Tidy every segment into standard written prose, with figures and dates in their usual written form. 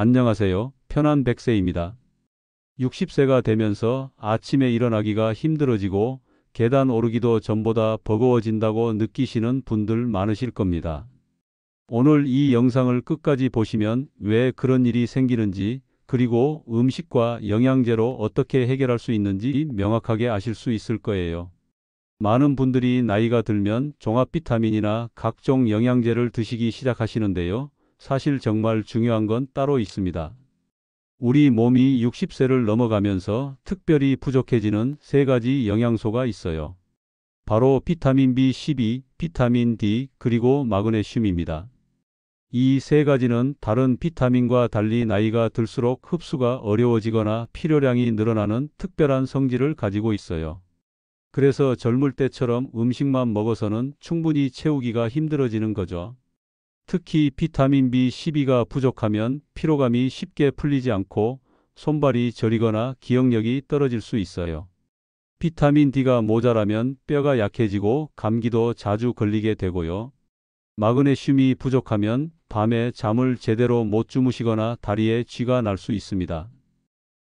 안녕하세요. 편한 100세입니다. 60세가 되면서 아침에 일어나기가 힘들어지고 계단 오르기도 전보다 버거워진다고 느끼시는 분들 많으실 겁니다. 오늘 이 영상을 끝까지 보시면 왜 그런 일이 생기는지, 그리고 음식과 영양제로 어떻게 해결할 수 있는지 명확하게 아실 수 있을 거예요. 많은 분들이 나이가 들면 종합 비타민이나 각종 영양제를 드시기 시작하시는데요. 사실 정말 중요한 건 따로 있습니다. 우리 몸이 60세를 넘어가면서 특별히 부족해지는 세 가지 영양소가 있어요. 바로 비타민 B12, 비타민 D, 그리고 마그네슘입니다. 이 세 가지는 다른 비타민과 달리 나이가 들수록 흡수가 어려워지거나 필요량이 늘어나는 특별한 성질을 가지고 있어요. 그래서 젊을 때처럼 음식만 먹어서는 충분히 채우기가 힘들어지는 거죠. 특히 비타민 B12가 부족하면 피로감이 쉽게 풀리지 않고 손발이 저리거나 기억력이 떨어질 수 있어요. 비타민 D가 모자라면 뼈가 약해지고 감기도 자주 걸리게 되고요. 마그네슘이 부족하면 밤에 잠을 제대로 못 주무시거나 다리에 쥐가 날 수 있습니다.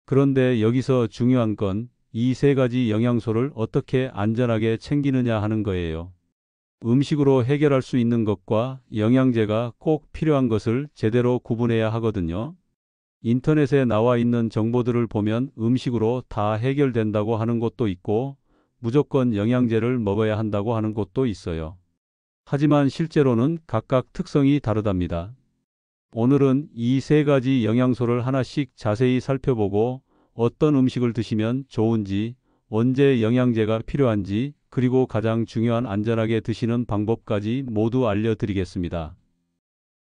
그런데 여기서 중요한 건 이 세 가지 영양소를 어떻게 안전하게 챙기느냐 하는 거예요. 음식으로 해결할 수 있는 것과 영양제가 꼭 필요한 것을 제대로 구분해야 하거든요. 인터넷에 나와 있는 정보들을 보면 음식으로 다 해결된다고 하는 곳도 있고 무조건 영양제를 먹어야 한다고 하는 곳도 있어요. 하지만 실제로는 각각 특성이 다르답니다. 오늘은 이 세 가지 영양소를 하나씩 자세히 살펴보고 어떤 음식을 드시면 좋은지, 언제 영양제가 필요한지, 그리고 가장 중요한 안전하게 드시는 방법까지 모두 알려드리겠습니다.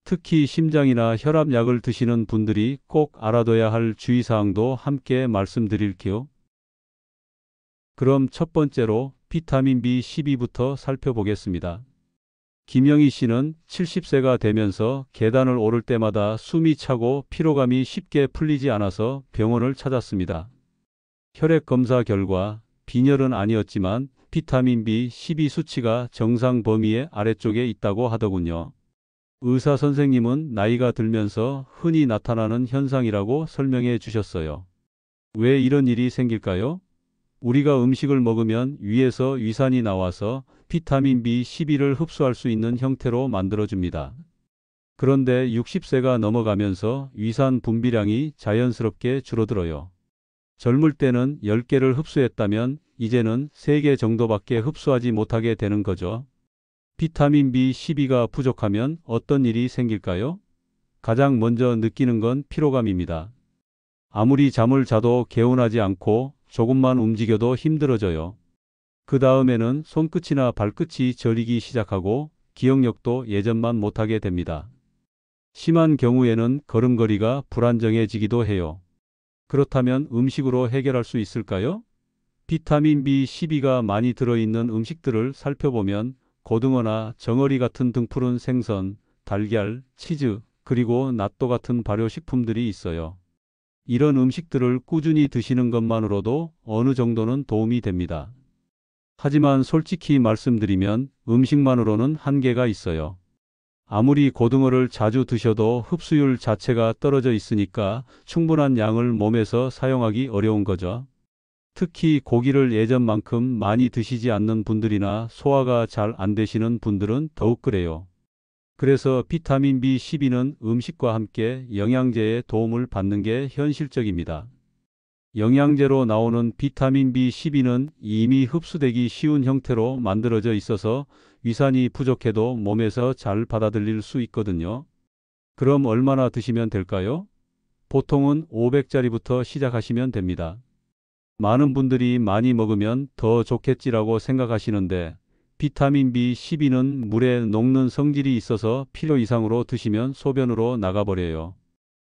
특히 심장이나 혈압약을 드시는 분들이 꼭 알아둬야 할 주의사항도 함께 말씀드릴게요. 그럼 첫 번째로 비타민 B12부터 살펴보겠습니다. 김영희 씨는 70세가 되면서 계단을 오를 때마다 숨이 차고 피로감이 쉽게 풀리지 않아서 병원을 찾았습니다. 혈액 검사 결과 빈혈은 아니었지만 비타민 B12 수치가 정상 범위의 아래쪽에 있다고 하더군요. 의사 선생님은 나이가 들면서 흔히 나타나는 현상이라고 설명해 주셨어요. 왜 이런 일이 생길까요? 우리가 음식을 먹으면 위에서 위산이 나와서 비타민 B12를 흡수할 수 있는 형태로 만들어줍니다. 그런데 60세가 넘어가면서 위산 분비량이 자연스럽게 줄어들어요. 젊을 때는 10개를 흡수했다면 이제는 3개 정도밖에 흡수하지 못하게 되는 거죠. 비타민 B12가 부족하면 어떤 일이 생길까요? 가장 먼저 느끼는 건 피로감입니다. 아무리 잠을 자도 개운하지 않고 조금만 움직여도 힘들어져요. 그 다음에는 손끝이나 발끝이 저리기 시작하고 기억력도 예전만 못하게 됩니다. 심한 경우에는 걸음걸이가 불안정해지기도 해요. 그렇다면 음식으로 해결할 수 있을까요? 비타민 B12가 많이 들어있는 음식들을 살펴보면 고등어나 정어리 같은 등푸른 생선, 달걀, 치즈, 그리고 낫또 같은 발효식품들이 있어요. 이런 음식들을 꾸준히 드시는 것만으로도 어느 정도는 도움이 됩니다. 하지만 솔직히 말씀드리면 음식만으로는 한계가 있어요. 아무리 고등어를 자주 드셔도 흡수율 자체가 떨어져 있으니까 충분한 양을 몸에서 사용하기 어려운 거죠. 특히 고기를 예전만큼 많이 드시지 않는 분들이나 소화가 잘 안 되시는 분들은 더욱 그래요. 그래서 비타민 B12는 음식과 함께 영양제의 도움을 받는 게 현실적입니다. 영양제로 나오는 비타민 B12는 이미 흡수되기 쉬운 형태로 만들어져 있어서 위산이 부족해도 몸에서 잘 받아들일 수 있거든요. 그럼 얼마나 드시면 될까요? 보통은 500짜리부터 시작하시면 됩니다. 많은 분들이 많이 먹으면 더 좋겠지라고 생각하시는데 비타민 B12는 물에 녹는 성질이 있어서 필요 이상으로 드시면 소변으로 나가버려요.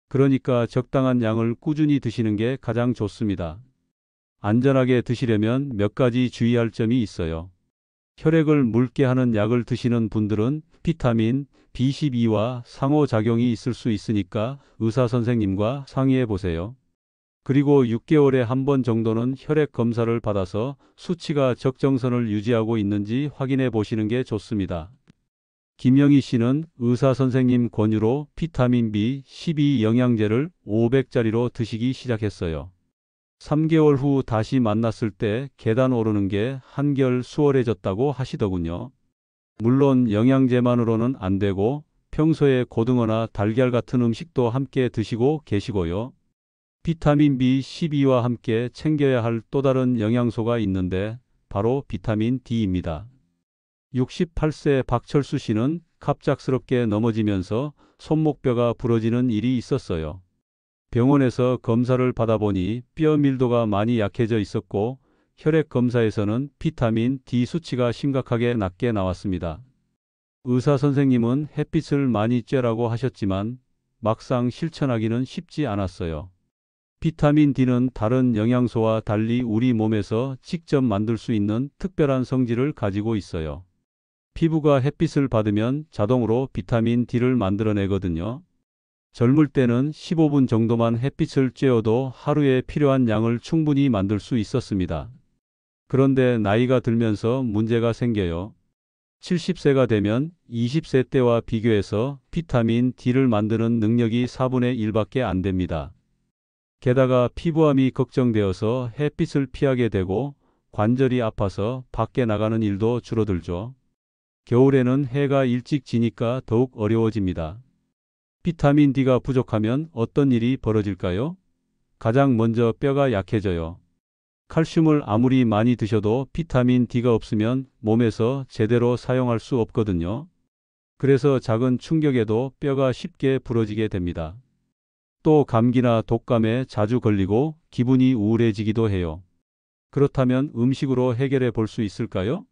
그러니까 적당한 양을 꾸준히 드시는 게 가장 좋습니다. 안전하게 드시려면 몇 가지 주의할 점이 있어요. 혈액을 묽게 하는 약을 드시는 분들은 비타민 B12와 상호작용이 있을 수 있으니까 의사 선생님과 상의해 보세요. 그리고 6개월에 한 번 정도는 혈액 검사를 받아서 수치가 적정선을 유지하고 있는지 확인해 보시는 게 좋습니다. 김영희 씨는 의사 선생님 권유로 비타민 B12 영양제를 500짜리로 드시기 시작했어요. 3개월 후 다시 만났을 때 계단 오르는 게 한결 수월해졌다고 하시더군요. 물론 영양제만으로는 안 되고 평소에 고등어나 달걀 같은 음식도 함께 드시고 계시고요. 비타민 B12와 함께 챙겨야 할 또 다른 영양소가 있는데 바로 비타민 D입니다. 68세 박철수 씨는 갑작스럽게 넘어지면서 손목뼈가 부러지는 일이 있었어요. 병원에서 검사를 받아보니 뼈 밀도가 많이 약해져 있었고 혈액 검사에서는 비타민 D 수치가 심각하게 낮게 나왔습니다. 의사 선생님은 햇빛을 많이 쬐라고 하셨지만 막상 실천하기는 쉽지 않았어요. 비타민 D는 다른 영양소와 달리 우리 몸에서 직접 만들 수 있는 특별한 성질을 가지고 있어요. 피부가 햇빛을 받으면 자동으로 비타민 D를 만들어내거든요. 젊을 때는 15분 정도만 햇빛을 쬐어도 하루에 필요한 양을 충분히 만들 수 있었습니다. 그런데 나이가 들면서 문제가 생겨요. 70세가 되면 20세 때와 비교해서 비타민 D를 만드는 능력이 4분의 1밖에 안 됩니다. 게다가 피부암이 걱정되어서 햇빛을 피하게 되고 관절이 아파서 밖에 나가는 일도 줄어들죠. 겨울에는 해가 일찍 지니까 더욱 어려워집니다. 비타민 D가 부족하면 어떤 일이 벌어질까요? 가장 먼저 뼈가 약해져요. 칼슘을 아무리 많이 드셔도 비타민 D가 없으면 몸에서 제대로 사용할 수 없거든요. 그래서 작은 충격에도 뼈가 쉽게 부러지게 됩니다. 또 감기나 독감에 자주 걸리고 기분이 우울해지기도 해요. 그렇다면 음식으로 해결해 볼 수 있을까요?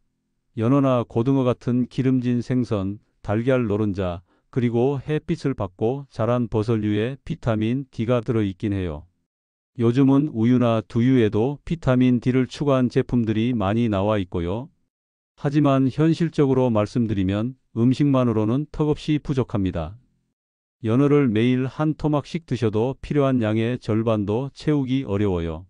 연어나 고등어 같은 기름진 생선, 달걀 노른자, 그리고 햇빛을 받고 자란 버섯류에 비타민 D가 들어있긴 해요. 요즘은 우유나 두유에도 비타민 D를 추가한 제품들이 많이 나와 있고요. 하지만 현실적으로 말씀드리면 음식만으로는 턱없이 부족합니다. 연어를 매일 한 토막씩 드셔도 필요한 양의 절반도 채우기 어려워요.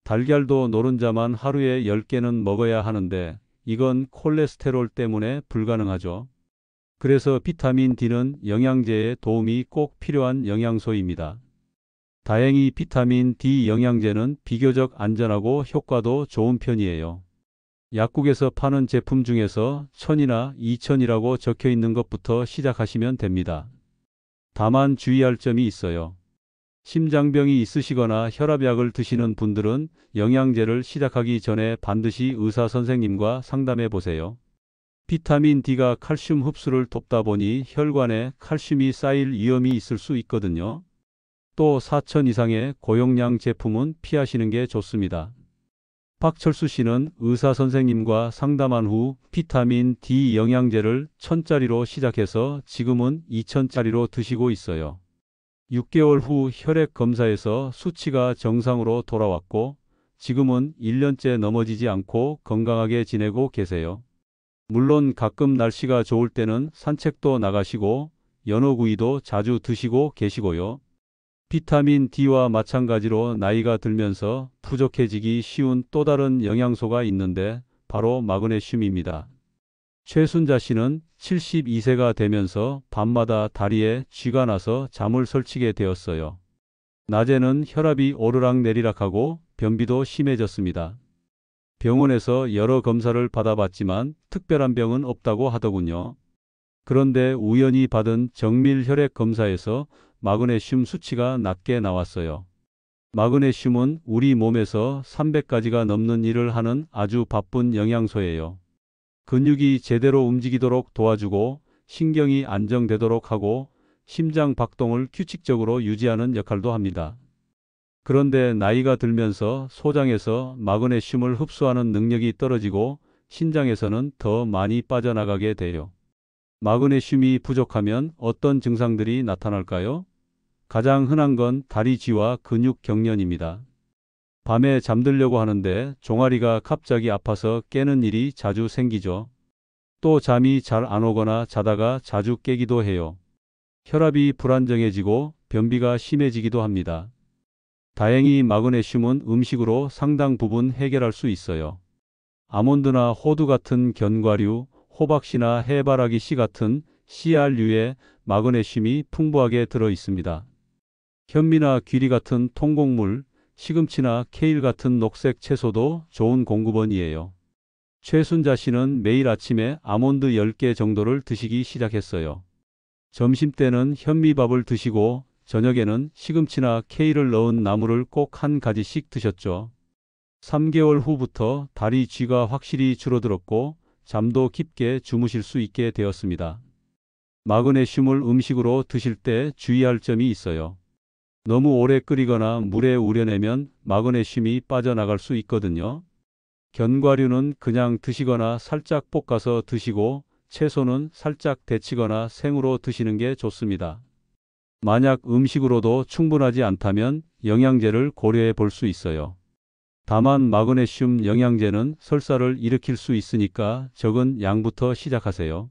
달걀도 노른자만 하루에 10개는 먹어야 하는데 이건 콜레스테롤 때문에 불가능하죠. 그래서 비타민 D는 영양제에 도움이 꼭 필요한 영양소입니다. 다행히 비타민 D 영양제는 비교적 안전하고 효과도 좋은 편이에요. 약국에서 파는 제품 중에서 1000이나 2000이라고 적혀 있는 것부터 시작하시면 됩니다. 다만 주의할 점이 있어요. 심장병이 있으시거나 혈압약을 드시는 분들은 영양제를 시작하기 전에 반드시 의사 선생님과 상담해 보세요. 비타민 D가 칼슘 흡수를 돕다 보니 혈관에 칼슘이 쌓일 위험이 있을 수 있거든요. 또 4000 이상의 고용량 제품은 피하시는 게 좋습니다. 박철수 씨는 의사 선생님과 상담한 후 비타민 D 영양제를 1000짜리로 시작해서 지금은 2000짜리로 드시고 있어요. 6개월 후 혈액 검사에서 수치가 정상으로 돌아왔고 지금은 1년째 넘어지지 않고 건강하게 지내고 계세요. 물론 가끔 날씨가 좋을 때는 산책도 나가시고 연어구이도 자주 드시고 계시고요. 비타민 D와 마찬가지로 나이가 들면서 부족해지기 쉬운 또 다른 영양소가 있는데 바로 마그네슘입니다. 최순자 씨는 72세가 되면서 밤마다 다리에 쥐가 나서 잠을 설치게 되었어요. 낮에는 혈압이 오르락내리락하고 변비도 심해졌습니다. 병원에서 여러 검사를 받아봤지만 특별한 병은 없다고 하더군요. 그런데 우연히 받은 정밀 혈액 검사에서 마그네슘 수치가 낮게 나왔어요. 마그네슘은 우리 몸에서 300가지가 넘는 일을 하는 아주 바쁜 영양소예요. 근육이 제대로 움직이도록 도와주고 신경이 안정되도록 하고 심장 박동을 규칙적으로 유지하는 역할도 합니다. 그런데 나이가 들면서 소장에서 마그네슘을 흡수하는 능력이 떨어지고 신장에서는 더 많이 빠져나가게 돼요. 마그네슘이 부족하면 어떤 증상들이 나타날까요? 가장 흔한 건 다리 쥐와 근육 경련입니다. 밤에 잠들려고 하는데 종아리가 갑자기 아파서 깨는 일이 자주 생기죠. 또 잠이 잘 안 오거나 자다가 자주 깨기도 해요. 혈압이 불안정해지고 변비가 심해지기도 합니다. 다행히 마그네슘은 음식으로 상당 부분 해결할 수 있어요. 아몬드나 호두 같은 견과류, 호박씨나 해바라기 씨 같은 CR류의 마그네슘이 풍부하게 들어 있습니다. 현미나 귀리 같은 통곡물, 시금치나 케일 같은 녹색 채소도 좋은 공급원이에요. 최순자 씨는 매일 아침에 아몬드 10개 정도를 드시기 시작했어요. 점심때는 현미밥을 드시고 저녁에는 시금치나 케일을 넣은 나물을 꼭 한 가지씩 드셨죠. 3개월 후부터 다리 쥐가 확실히 줄어들었고 잠도 깊게 주무실 수 있게 되었습니다. 마그네슘을 음식으로 드실 때 주의할 점이 있어요. 너무 오래 끓이거나 물에 우려내면 마그네슘이 빠져나갈 수 있거든요. 견과류는 그냥 드시거나 살짝 볶아서 드시고 채소는 살짝 데치거나 생으로 드시는 게 좋습니다. 만약 음식으로도 충분하지 않다면 영양제를 고려해 볼 수 있어요. 다만 마그네슘 영양제는 설사를 일으킬 수 있으니까 적은 양부터 시작하세요.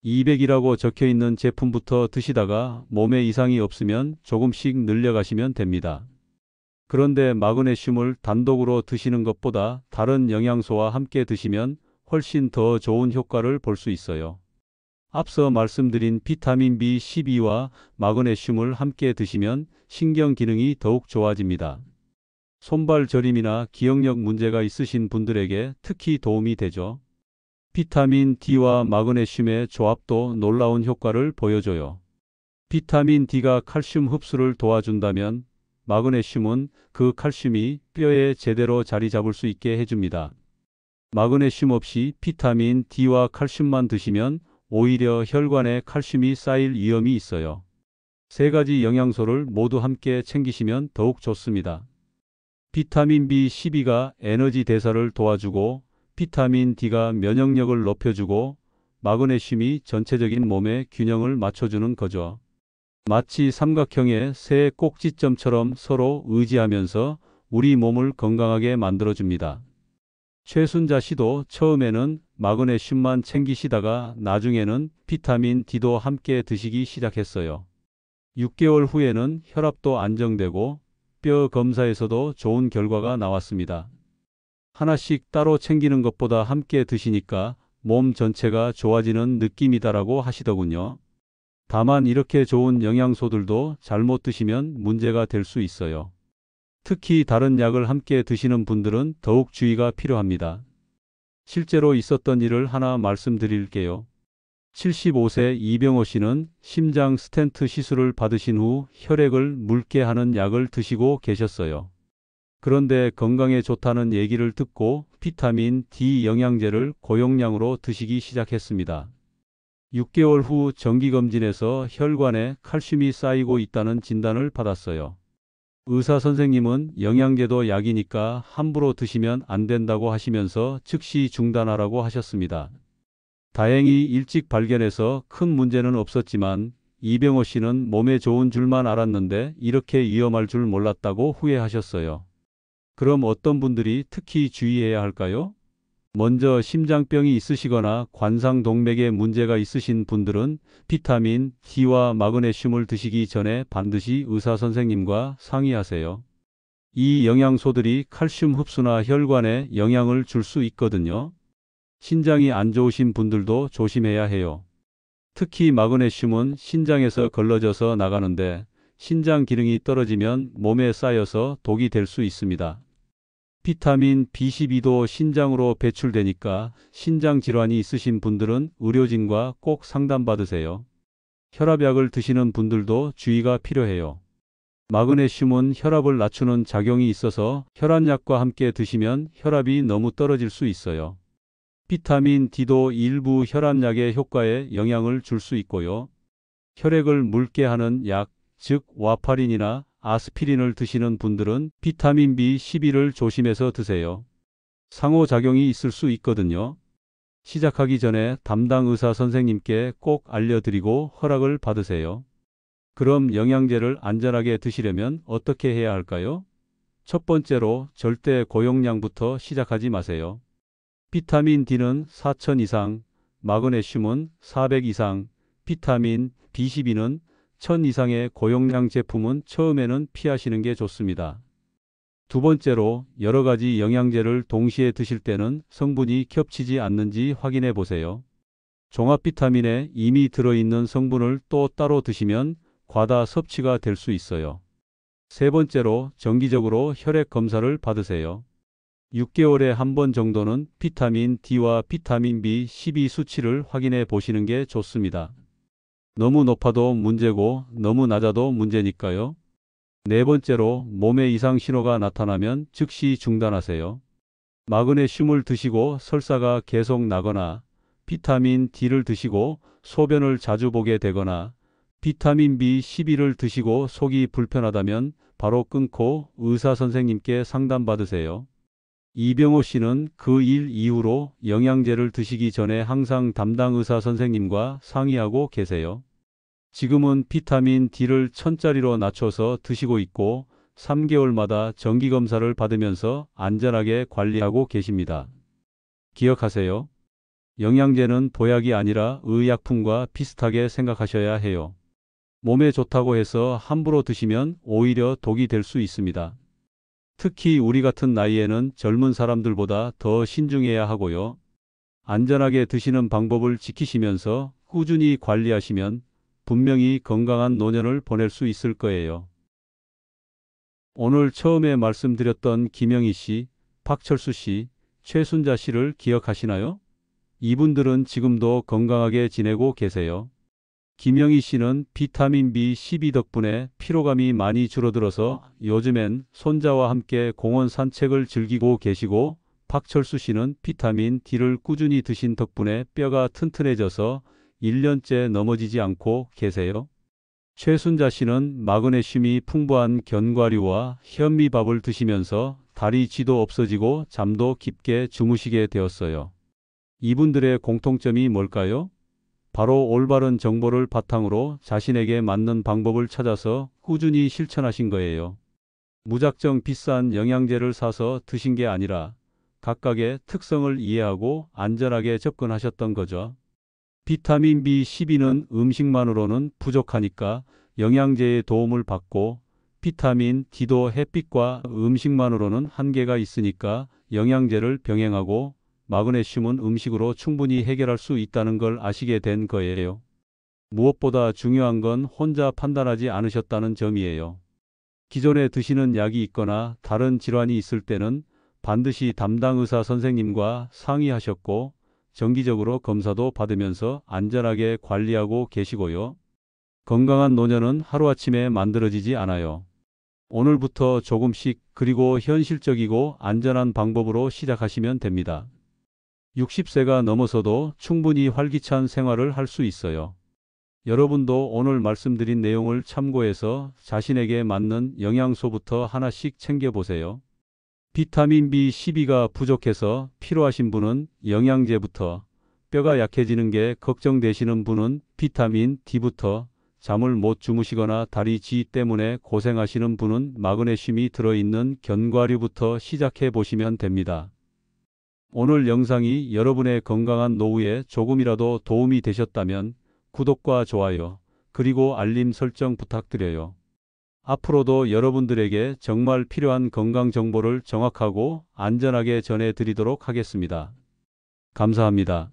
200이라고 적혀 있는 제품부터 드시다가 몸에 이상이 없으면 조금씩 늘려가시면 됩니다. 그런데 마그네슘을 단독으로 드시는 것보다 다른 영양소와 함께 드시면 훨씬 더 좋은 효과를 볼 수 있어요. 앞서 말씀드린 비타민 B12와 마그네슘을 함께 드시면 신경 기능이 더욱 좋아집니다. 손발 저림이나 기억력 문제가 있으신 분들에게 특히 도움이 되죠. 비타민 D와 마그네슘의 조합도 놀라운 효과를 보여줘요. 비타민 D가 칼슘 흡수를 도와준다면 마그네슘은 그 칼슘이 뼈에 제대로 자리 잡을 수 있게 해줍니다. 마그네슘 없이 비타민 D와 칼슘만 드시면 오히려 혈관에 칼슘이 쌓일 위험이 있어요. 세 가지 영양소를 모두 함께 챙기시면 더욱 좋습니다. 비타민 B12가 에너지 대사를 도와주고 비타민 D가 면역력을 높여주고 마그네슘이 전체적인 몸의 균형을 맞춰주는 거죠. 마치 삼각형의 세 꼭지점처럼 서로 의지하면서 우리 몸을 건강하게 만들어줍니다. 최순자 씨도 처음에는 마그네슘만 챙기시다가 나중에는 비타민 D도 함께 드시기 시작했어요. 6개월 후에는 혈압도 안정되고 뼈 검사에서도 좋은 결과가 나왔습니다. 하나씩 따로 챙기는 것보다 함께 드시니까 몸 전체가 좋아지는 느낌이다라고 하시더군요. 다만 이렇게 좋은 영양소들도 잘못 드시면 문제가 될 수 있어요. 특히 다른 약을 함께 드시는 분들은 더욱 주의가 필요합니다. 실제로 있었던 일을 하나 말씀드릴게요. 75세 이병호 씨는 심장 스텐트 시술을 받으신 후 혈액을 묽게 하는 약을 드시고 계셨어요. 그런데 건강에 좋다는 얘기를 듣고 비타민 D 영양제를 고용량으로 드시기 시작했습니다. 6개월 후 정기검진에서 혈관에 칼슘이 쌓이고 있다는 진단을 받았어요. 의사 선생님은 영양제도 약이니까 함부로 드시면 안 된다고 하시면서 즉시 중단하라고 하셨습니다. 다행히 일찍 발견해서 큰 문제는 없었지만 이병호 씨는 몸에 좋은 줄만 알았는데 이렇게 위험할 줄 몰랐다고 후회하셨어요. 그럼 어떤 분들이 특히 주의해야 할까요? 먼저 심장병이 있으시거나 관상동맥에 문제가 있으신 분들은 비타민 D와 마그네슘을 드시기 전에 반드시 의사 선생님과 상의하세요. 이 영양소들이 칼슘 흡수나 혈관에 영향을 줄 수 있거든요. 신장이 안 좋으신 분들도 조심해야 해요. 특히 마그네슘은 신장에서 걸러져서 나가는데 신장 기능이 떨어지면 몸에 쌓여서 독이 될 수 있습니다. 비타민 B12도 신장으로 배출되니까 신장 질환이 있으신 분들은 의료진과 꼭 상담받으세요. 혈압약을 드시는 분들도 주의가 필요해요. 마그네슘은 혈압을 낮추는 작용이 있어서 혈압약과 함께 드시면 혈압이 너무 떨어질 수 있어요. 비타민 D도 일부 혈압약의 효과에 영향을 줄 수 있고요. 혈액을 묽게 하는 약, 즉 와파린이나 아스피린을 드시는 분들은 비타민 B12를 조심해서 드세요. 상호작용이 있을 수 있거든요. 시작하기 전에 담당 의사 선생님께 꼭 알려드리고 허락을 받으세요. 그럼 영양제를 안전하게 드시려면 어떻게 해야 할까요? 첫 번째로 절대 고용량부터 시작하지 마세요. 비타민 D는 4000 이상, 마그네슘은 400 이상, 비타민 B12는 1000 이상의 고용량 제품은 처음에는 피하시는 게 좋습니다. 두 번째로 여러 가지 영양제를 동시에 드실 때는 성분이 겹치지 않는지 확인해 보세요. 종합 비타민에 이미 들어있는 성분을 또 따로 드시면 과다 섭취가 될 수 있어요. 세 번째로 정기적으로 혈액 검사를 받으세요. 6개월에 한 번 정도는 비타민 D와 비타민 B12 수치를 확인해 보시는 게 좋습니다. 너무 높아도 문제고 너무 낮아도 문제니까요. 네 번째로 몸에 이상 신호가 나타나면 즉시 중단하세요. 마그네슘을 드시고 설사가 계속 나거나 비타민 D를 드시고 소변을 자주 보게 되거나 비타민 B12를 드시고 속이 불편하다면 바로 끊고 의사 선생님께 상담받으세요. 이병호 씨는 그 일 이후로 영양제를 드시기 전에 항상 담당 의사 선생님과 상의하고 계세요. 지금은 비타민 D를 1000짜리로 낮춰서 드시고 있고 3개월마다 정기검사를 받으면서 안전하게 관리하고 계십니다. 기억하세요. 영양제는 보약이 아니라 의약품과 비슷하게 생각하셔야 해요. 몸에 좋다고 해서 함부로 드시면 오히려 독이 될 수 있습니다. 특히 우리 같은 나이에는 젊은 사람들보다 더 신중해야 하고요. 안전하게 드시는 방법을 지키시면서 꾸준히 관리하시면 분명히 건강한 노년을 보낼 수 있을 거예요. 오늘 처음에 말씀드렸던 김영희 씨, 박철수 씨, 최순자 씨를 기억하시나요? 이분들은 지금도 건강하게 지내고 계세요. 김영희 씨는 비타민 B12 덕분에 피로감이 많이 줄어들어서 요즘엔 손자와 함께 공원 산책을 즐기고 계시고, 박철수 씨는 비타민 D를 꾸준히 드신 덕분에 뼈가 튼튼해져서 1년째 넘어지지 않고 계세요. 최순자 씨는 마그네슘이 풍부한 견과류와 현미밥을 드시면서 다리 쥐도 없어지고 잠도 깊게 주무시게 되었어요. 이분들의 공통점이 뭘까요? 바로 올바른 정보를 바탕으로 자신에게 맞는 방법을 찾아서 꾸준히 실천하신 거예요. 무작정 비싼 영양제를 사서 드신 게 아니라 각각의 특성을 이해하고 안전하게 접근하셨던 거죠. 비타민 B12는 음식만으로는 부족하니까 영양제의 도움을 받고, 비타민 D도 햇빛과 음식만으로는 한계가 있으니까 영양제를 병행하고, 마그네슘은 음식으로 충분히 해결할 수 있다는 걸 아시게 된 거예요. 무엇보다 중요한 건 혼자 판단하지 않으셨다는 점이에요. 기존에 드시는 약이 있거나 다른 질환이 있을 때는 반드시 담당 의사 선생님과 상의하셨고, 정기적으로 검사도 받으면서 안전하게 관리하고 계시고요. 건강한 노년은 하루아침에 만들어지지 않아요. 오늘부터 조금씩, 그리고 현실적이고 안전한 방법으로 시작하시면 됩니다. 60세가 넘어서도 충분히 활기찬 생활을 할 수 있어요. 여러분도 오늘 말씀드린 내용을 참고해서 자신에게 맞는 영양소부터 하나씩 챙겨보세요. 비타민 B12가 부족해서 필요하신 분은 영양제부터, 뼈가 약해지는 게 걱정되시는 분은 비타민 D부터, 잠을 못 주무시거나 다리 쥐 때문에 고생하시는 분은 마그네슘이 들어있는 견과류부터 시작해 보시면 됩니다. 오늘 영상이 여러분의 건강한 노후에 조금이라도 도움이 되셨다면 구독과 좋아요, 그리고 알림 설정 부탁드려요. 앞으로도 여러분들에게 정말 필요한 건강 정보를 정확하고 안전하게 전해드리도록 하겠습니다. 감사합니다.